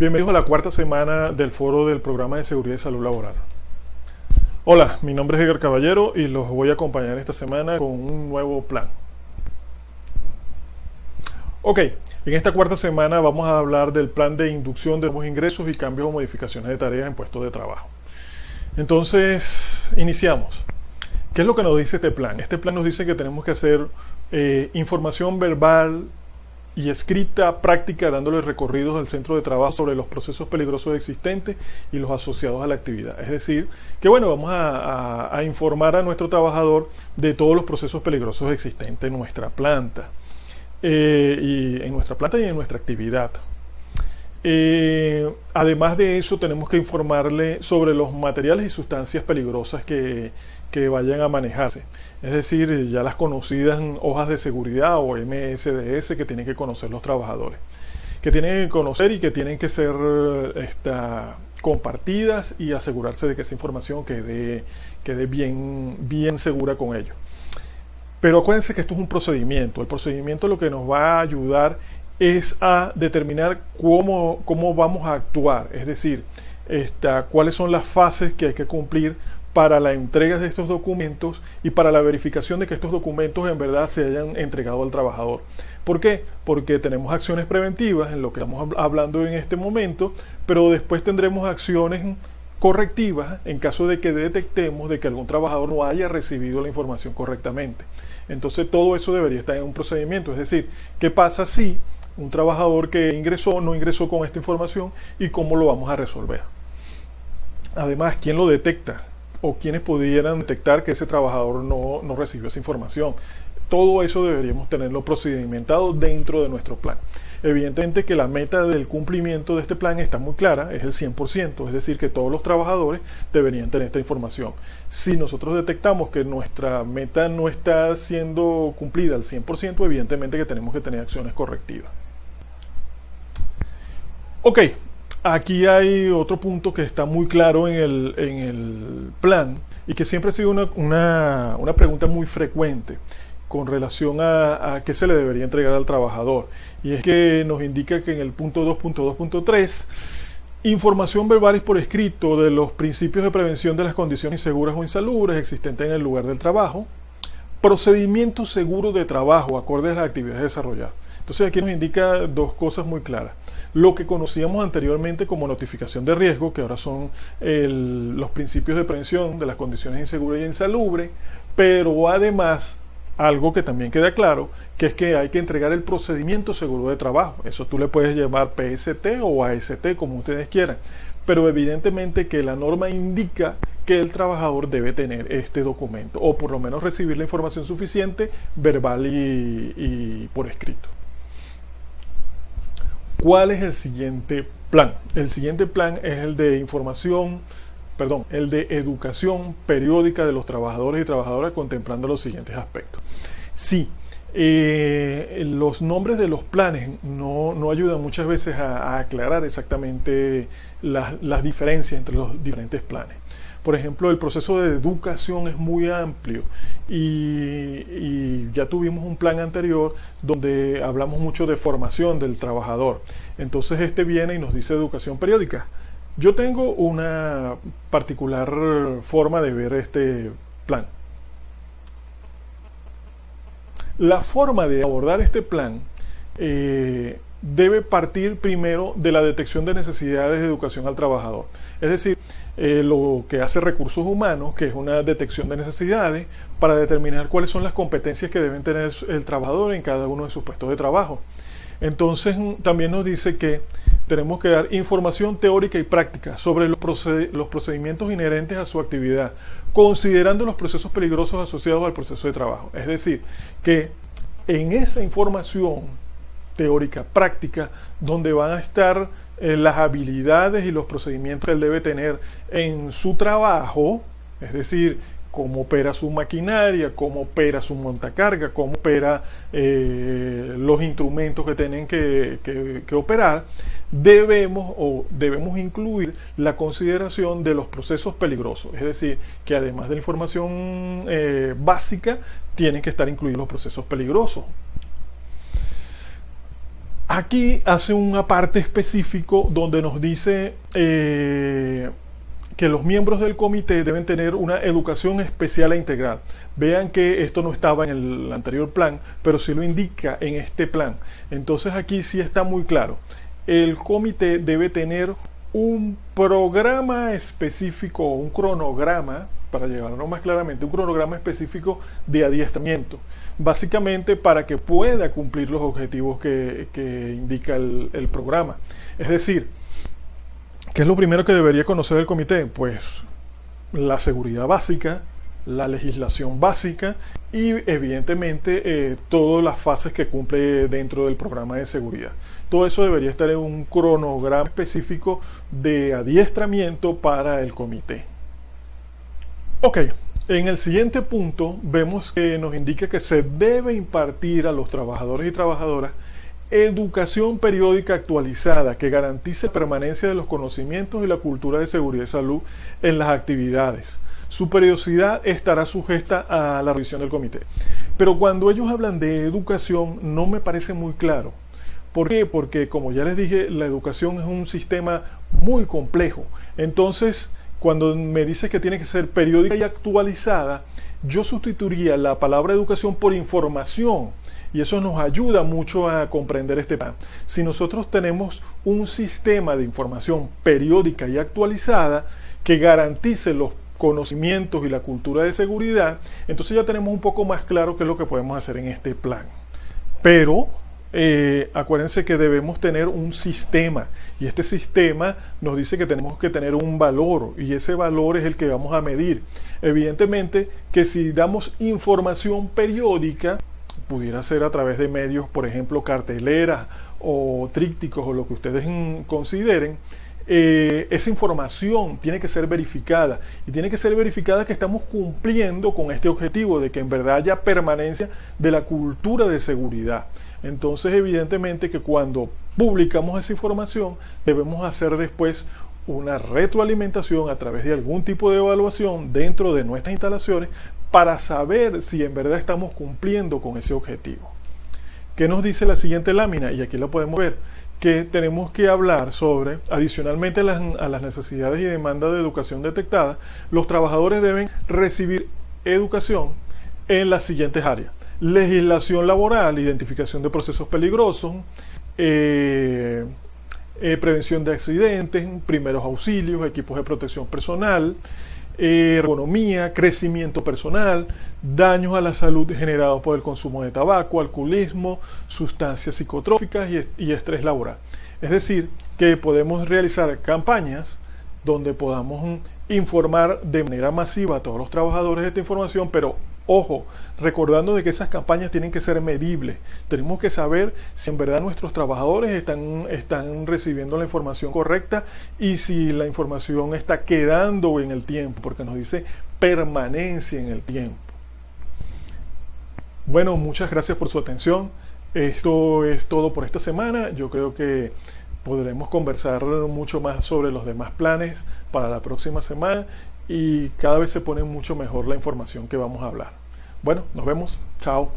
Bienvenidos a la cuarta semana del foro del programa de seguridad y salud laboral. Hola, mi nombre es Edgar Caballero y los voy a acompañar esta semana con un nuevo plan. Ok, en esta cuarta semana vamos a hablar del plan de inducción de nuevos ingresos y cambios o modificaciones de tareas en puestos de trabajo. Entonces, iniciamos. ¿Qué es lo que nos dice este plan? Este plan nos dice que tenemos que hacer información verbal y escrita práctica dándole recorridos al centro de trabajo sobre los procesos peligrosos existentes y los asociados a la actividad. Es decir, que bueno, vamos a informar a nuestro trabajador de todos los procesos peligrosos existentes en nuestra planta, y en nuestra actividad. Además de eso, tenemos que informarle sobre los materiales y sustancias peligrosas que vayan a manejarse. Es decir, ya las conocidas hojas de seguridad o MSDS que tienen que conocer los trabajadores. Que tienen que conocer y que tienen que ser compartidas y asegurarse de que esa información quede bien segura con ellos. Pero acuérdense que esto es un procedimiento. El procedimiento lo que nos va a ayudar es a determinar cómo vamos a actuar, es decir, cuáles son las fases que hay que cumplir para la entrega de estos documentos y para la verificación de que estos documentos en verdad se hayan entregado al trabajador. ¿Por qué? Porque tenemos acciones preventivas en lo que estamos hablando en este momento, pero después tendremos acciones correctivas en caso de que detectemos de que algún trabajador no haya recibido la información correctamente. Entonces todo eso debería estar en un procedimiento, es decir, ¿qué pasa si un trabajador que no ingresó con esta información y cómo lo vamos a resolver? Además, ¿quién lo detecta? O quiénes pudieran detectar que ese trabajador no recibió esa información. Todo eso deberíamos tenerlo procedimentado dentro de nuestro plan. Evidentemente que la meta del cumplimiento de este plan está muy clara, es el 100%, es decir, que todos los trabajadores deberían tener esta información. Si nosotros detectamos que nuestra meta no está siendo cumplida al 100%, evidentemente que tenemos que tener acciones correctivas. Ok, aquí hay otro punto que está muy claro en el plan y que siempre ha sido una pregunta muy frecuente con relación a qué se le debería entregar al trabajador. Y es que nos indica que en el punto 2.2.3, información verbal y por escrito de los principios de prevención de las condiciones inseguras o insalubres existentes en el lugar del trabajo, procedimientos seguros de trabajo acorde a las actividades desarrolladas. Entonces aquí nos indica dos cosas muy claras. Lo que conocíamos anteriormente como notificación de riesgo, que ahora son los principios de prevención de las condiciones inseguras y insalubres, pero además algo que también queda claro, que es que hay que entregar el procedimiento seguro de trabajo. Eso tú le puedes llamar PST o AST, como ustedes quieran, pero evidentemente que la norma indica que el trabajador debe tener este documento, o por lo menos recibir la información suficiente, verbal y por escrito. ¿Cuál es el siguiente plan? El siguiente plan es el de el de educación periódica de los trabajadores y trabajadoras, contemplando los siguientes aspectos. Sí, los nombres de los planes no ayudan muchas veces a aclarar exactamente las diferencias entre los diferentes planes. Por ejemplo, el proceso de educación es muy amplio y ya tuvimos un plan anterior donde hablamos mucho de formación del trabajador. Entonces este viene y nos dice educación periódica. Yo tengo una particular forma de ver este plan. La forma de abordar este plan debe partir primero de la detección de necesidades de educación al trabajador. Es decir, lo que hace recursos humanos, que es una detección de necesidades para determinar cuáles son las competencias que deben tener el trabajador en cada uno de sus puestos de trabajo. Entonces también nos dice que tenemos que dar información teórica y práctica sobre los procedimientos inherentes a su actividad, considerando los procesos peligrosos asociados al proceso de trabajo. Es decir, que en esa información teórica, práctica, donde van a estar las habilidades y los procedimientos que él debe tener en su trabajo, es decir, cómo opera su maquinaria, cómo opera su montacarga, cómo opera los instrumentos que tienen que operar, debemos incluir la consideración de los procesos peligrosos. Es decir, que además de la información básica, tienen que estar incluidos los procesos peligrosos. Aquí hace un aparte específico donde nos dice que los miembros del comité deben tener una educación especial e integral. Vean que esto no estaba en el anterior plan, pero sí lo indica en este plan. Entonces aquí sí está muy claro. El comité debe tener un programa específico o un cronograma, para llevarlo más claramente, un cronograma específico de adiestramiento, básicamente para que pueda cumplir los objetivos que indica el programa. Es decir, ¿qué es lo primero que debería conocer el comité? Pues la seguridad básica, la legislación básica y evidentemente todas las fases que cumple dentro del programa de seguridad. Todo eso debería estar en un cronograma específico de adiestramiento para el comité. Ok, en el siguiente punto vemos que nos indica que se debe impartir a los trabajadores y trabajadoras educación periódica actualizada que garantice la permanencia de los conocimientos y la cultura de seguridad y salud en las actividades. Su periodicidad estará sujeta a la revisión del comité. Pero cuando ellos hablan de educación no me parece muy claro. ¿Por qué? Porque como ya les dije, la educación es un sistema muy complejo. Entonces, cuando me dice que tiene que ser periódica y actualizada, yo sustituiría la palabra educación por información. Y eso nos ayuda mucho a comprender este plan. Si nosotros tenemos un sistema de información periódica y actualizada que garantice los conocimientos y la cultura de seguridad, entonces ya tenemos un poco más claro qué es lo que podemos hacer en este plan. Pero acuérdense que debemos tener un sistema y este sistema nos dice que tenemos que tener un valor y ese valor es el que vamos a medir. Evidentemente que si damos información periódica, pudiera ser a través de medios, por ejemplo, carteleras o trípticos o lo que ustedes consideren, esa información tiene que ser verificada y tiene que ser verificada que estamos cumpliendo con este objetivo de que en verdad haya permanencia de la cultura de seguridad. Entonces, evidentemente que cuando publicamos esa información debemos hacer después una retroalimentación a través de algún tipo de evaluación dentro de nuestras instalaciones para saber si en verdad estamos cumpliendo con ese objetivo. ¿Qué nos dice la siguiente lámina? Y aquí la podemos ver, que tenemos que hablar sobre, adicionalmente a las necesidades y demandas de educación detectadas, los trabajadores deben recibir educación en las siguientes áreas: legislación laboral, identificación de procesos peligrosos, prevención de accidentes, primeros auxilios, equipos de protección personal, ergonomía, crecimiento personal, daños a la salud generados por el consumo de tabaco, alcoholismo, sustancias psicotróficas y estrés laboral. Es decir, que podemos realizar campañas donde podamos informar de manera masiva a todos los trabajadores de esta información, pero ojo, recordando de que esas campañas tienen que ser medibles. Tenemos que saber si en verdad nuestros trabajadores están recibiendo la información correcta y si la información está quedando en el tiempo, porque nos dice permanencia en el tiempo. Bueno, muchas gracias por su atención. Esto es todo por esta semana. Yo creo que podremos conversar mucho más sobre los demás planes para la próxima semana y cada vez se pone mucho mejor la información que vamos a hablar. Bueno, nos vemos. Chao.